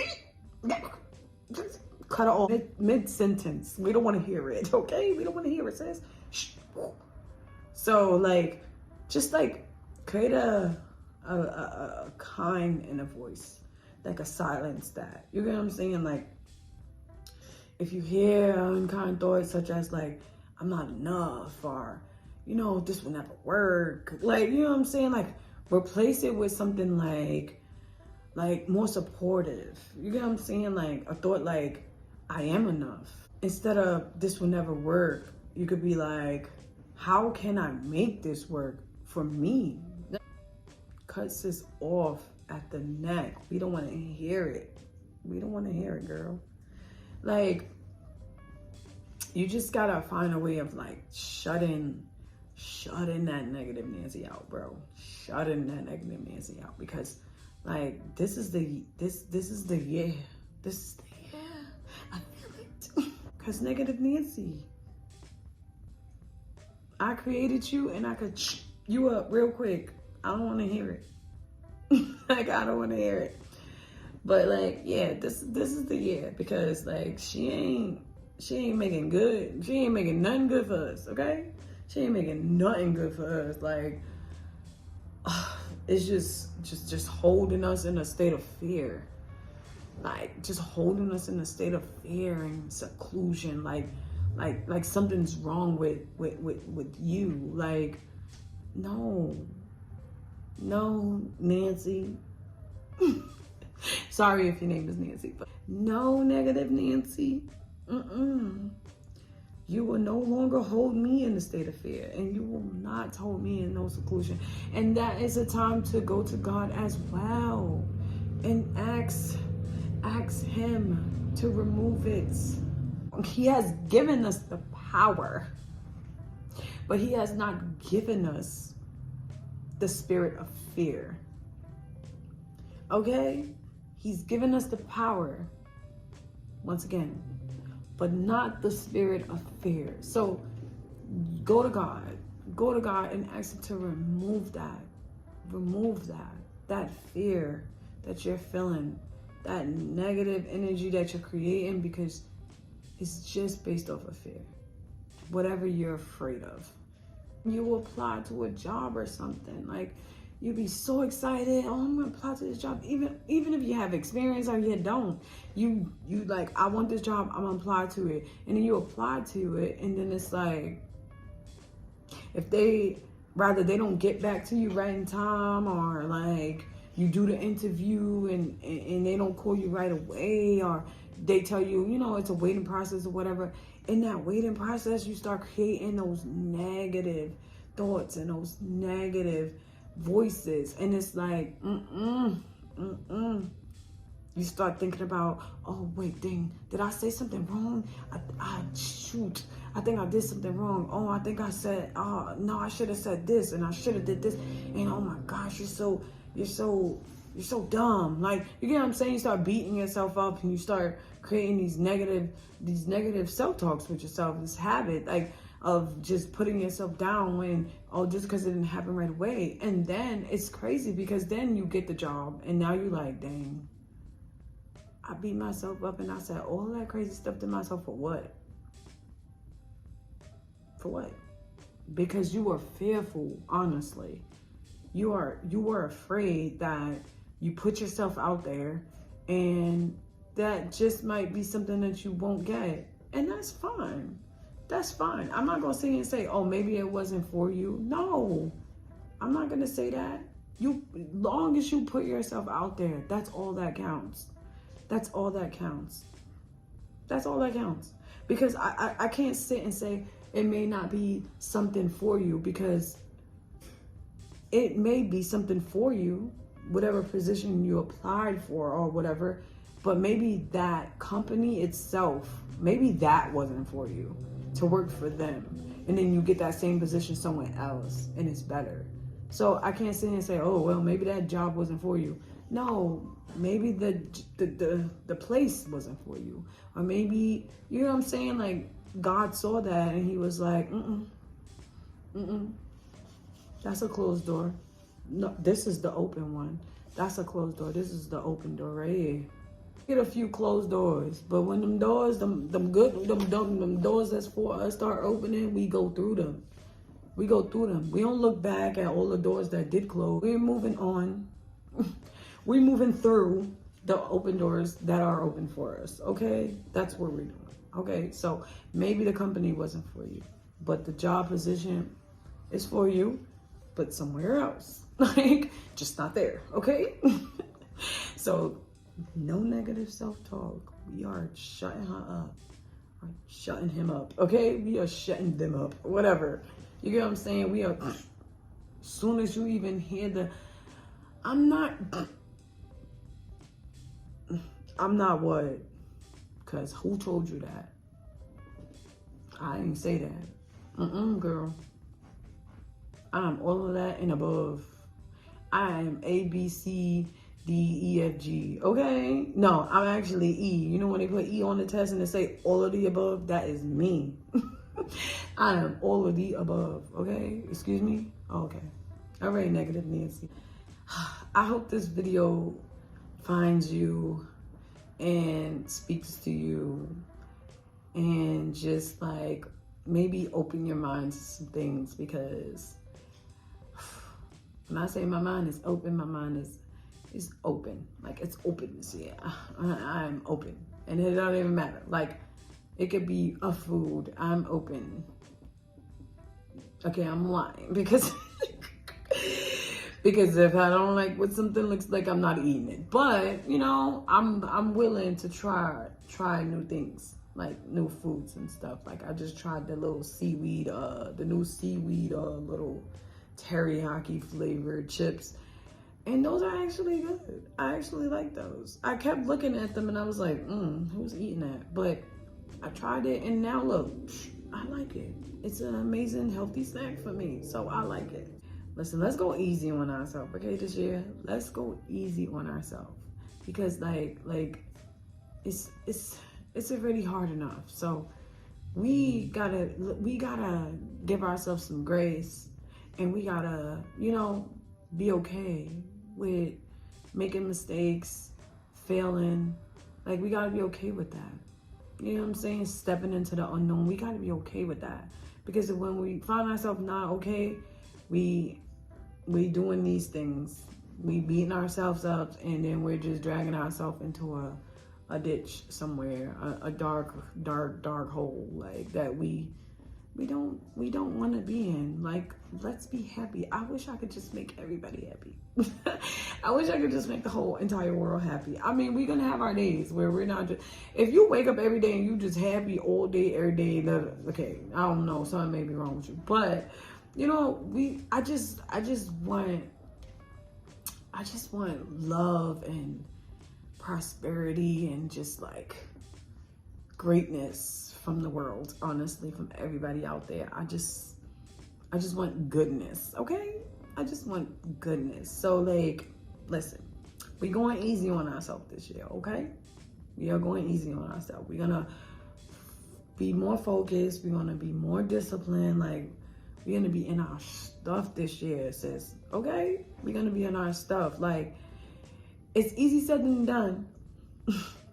cut it off mid-sentence. We don't want to hear it, okay? We don't want to hear it, sis. Shh. So like, just like create a kind inner voice, like a silence that. You get what I'm saying? Like, if you hear unkind thoughts such as like, I'm not enough, or, you know, this will never work. Like, you know what I'm saying? Like, replace it with something like more supportive. You get what I'm saying? Like a thought like, I am enough. Instead of this will never work, you could be like, how can I make this work for me? Cuts this off at the neck. We don't want to hear it. We don't want to hear it, girl. Like, you just gotta find a way of like shutting that negative Nancy out, bro. Shutting that negative Nancy out, because like this is the year. This is the year. I feel it. Cause negative Nancy, I created you and I could you up real quick. I don't want to hear it. Like, I don't want to hear it. But like, yeah, this is the year, because like she ain't making good. She ain't making nothing good for us, okay? She ain't making nothing good for us. Like, it's just holding us in a state of fear. Like, just holding us in a state of fear and seclusion. Like something's wrong with you. Like, no, Nancy. Sorry if your name is Nancy, but no, negative Nancy. You will no longer hold me in a state of fear, and you will not hold me in no seclusion. And that is a time to go to God as well and ask him to remove it. He has given us the power, but he has not given us the spirit of fear. Okay? He's given us the power, once again, but not the spirit of fear. So go to God and ask him to remove that fear that you're feeling, that negative energy that you're creating, because it's just based off of fear. Whatever you're afraid of. You apply to a job or something, like, you'd be so excited. Oh, I'm gonna apply to this job. Even if you have experience or you don't, you like, I want this job, I'm gonna apply to it. And then you apply to it, and then it's like, if they don't get back to you right in time, or like you do the interview and they don't call you right away, or they tell you, you know, it's a waiting process or whatever. In that waiting process, you start creating those negative thoughts and those negative voices, and it's like, you start thinking about, oh wait, dang, did I say something wrong? Shoot, I think I did something wrong. Oh, I think I said, oh no, I should have said this, and I should have did this, and oh my gosh, you're so dumb. Like, you get what I'm saying? You start beating yourself up, and you start creating these negative self-talks with yourself, this habit, like, of just putting yourself down when, oh, just because it didn't happen right away. And then it's crazy, because then you get the job, and now you're like, dang, I beat myself up and I said all that crazy stuff to myself for what? For what? Because you were fearful, honestly. You were afraid that you put yourself out there and that just might be something that you won't get. And that's fine. That's fine. I'm not going to sit here and say, oh, maybe it wasn't for you. No, I'm not going to say that. Long as you put yourself out there, that's all that counts. That's all that counts. That's all that counts. Because I can't sit and say it may not be something for you, because it may be something for you, whatever position you applied for or whatever, but maybe that company itself, maybe that wasn't for you to work for them. And then you get that same position somewhere else and it's better. So I can't sit here and say, oh, well, maybe that job wasn't for you. No, maybe the place wasn't for you. Or maybe, you know what I'm saying? Like, God saw that and he was like, that's a closed door. No, this is the open one. That's a closed door. This is the open door right here. Get a few closed doors, but when them doors, them doors that's for us start opening, we go through them. We go through them. We don't look back at all the doors that did close. We're moving on. We're moving through the open doors that are open for us. Okay, that's what we're doing. Okay, so maybe the company wasn't for you, but the job position is for you, but somewhere else. Like, just not there. Okay. So no negative self-talk. We are shutting her up. Or shutting him up. Okay? We are shutting them up. Whatever. You get what I'm saying? We are, as soon as you even hear I'm not what? Because who told you that? I didn't say that. Girl. I'm all of that and above. I am A, B, C, D, E, F, G. Okay? No, I'm actually E. You know when they put E on the test and they say all of the above? That is me. I am all of the above. Okay? Excuse me? Okay. All right, Negative Nancy. I hope this video finds you and speaks to you and just like maybe open your mind to some things, because when I say my mind is open, my mind is open. Like, it's open this year. I'm open. And it don't even matter. Like, it could be a food. I'm open. Okay, I'm lying because because if I don't like what something looks like, I'm not eating it. But, you know, I'm willing to try new things, like new foods and stuff. Like, I just tried the little seaweed, the new seaweed, little teriyaki flavored chips, and those are actually good. I actually like those. I kept looking at them and I was like, who's eating that? But I tried it and now look, I like it. It's an amazing healthy snack for me, so I like it. Listen, let's go easy on ourselves, okay, this year. Let's go easy on ourselves, because like it's already hard enough. So we gotta give ourselves some grace. And we gotta, you know, be okay with making mistakes, failing. Like, we gotta be okay with that. You know what I'm saying? Stepping into the unknown. We gotta be okay with that. Because when we find ourselves not okay, we doing these things. We beating ourselves up, and then we're just dragging ourselves into a ditch somewhere, a dark hole, like that we don't want to be in. Like, let's be happy. I wish I could just make everybody happy. I wish I could just make the whole entire world happy. I mean, we're gonna have our days where we're not just, if you wake up every day and you just happy all day, every day, okay, I don't know, something may be wrong with you. But, you know, I just want love and prosperity and just like greatness from the world, honestly, from everybody out there. I just want goodness, okay? I just want goodness. So, like, listen, we're going easy on ourselves this year, okay? We are going easy on ourselves. We're gonna be more focused. We're gonna be more disciplined. Like, we're gonna be in our stuff this year, sis, okay? We're gonna be in our stuff. Like, it's easy said than done.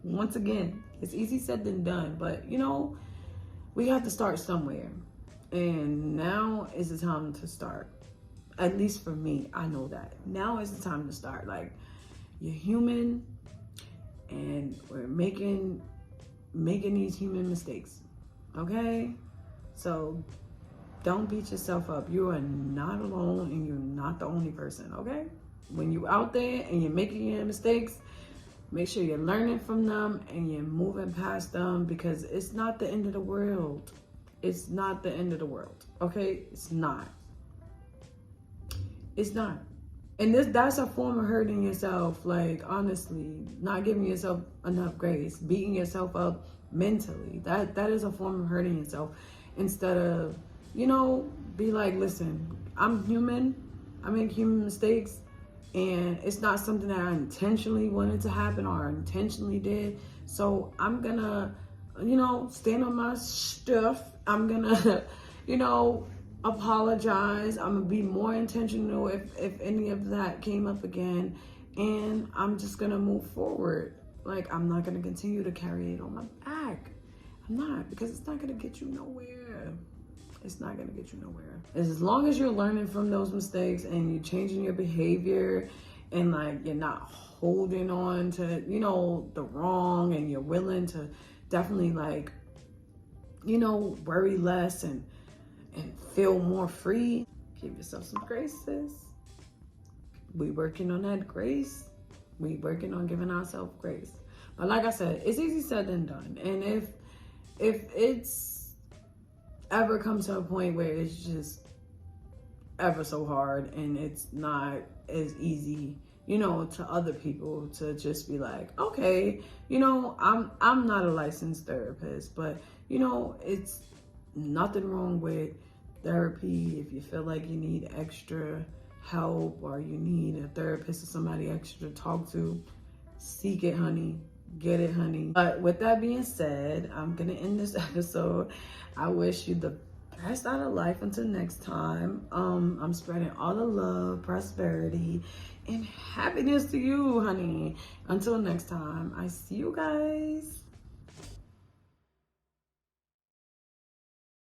Once again, it's easy said than done, but you know, we have to start somewhere. And now is the time to start. At least for me, I know that. Now is the time to start. Like, you're human. and we're making these human mistakes. Okay? So don't beat yourself up. You are not alone, and you're not the only person. Okay? When you're out there and you're making your mistakes, make sure you're learning from them and you're moving past them, because it's not the end of the world. It's not the end of the world. Okay? It's not. It's not. And that's a form of hurting yourself. Like, honestly, not giving yourself enough grace, beating yourself up mentally. That is a form of hurting yourself. Instead of, be like, listen, I'm human. I make human mistakes. And it's not something that I intentionally wanted to happen or intentionally did. So I'm gonna, stand on my stuff. I'm gonna, apologize. I'm gonna be more intentional if any of that came up again. And I'm just gonna move forward. Like, I'm not gonna continue to carry it on my back. I'm not, because it's not gonna get you nowhere. It's not gonna get you nowhere. As long as you're learning from those mistakes and you're changing your behavior, and like you're not holding on to, the wrong, and you're willing to definitely like, worry less and feel more free. Give yourself some grace, sis. We working on that grace. We working on giving ourselves grace. But like I said, it's easy said than done. And if it's ever come to a point where it's just ever so hard and it's not as easy, to other people to just be like, okay, I'm not a licensed therapist, but it's nothing wrong with therapy. If you feel like you need extra help or you need a therapist or somebody extra to talk to, seek it, honey. Get it, honey. But with that being said, I'm gonna end this episode. I wish you the best out of life until next time. I'm spreading all the love, prosperity, and happiness to you, honey. Until next time, I see you guys.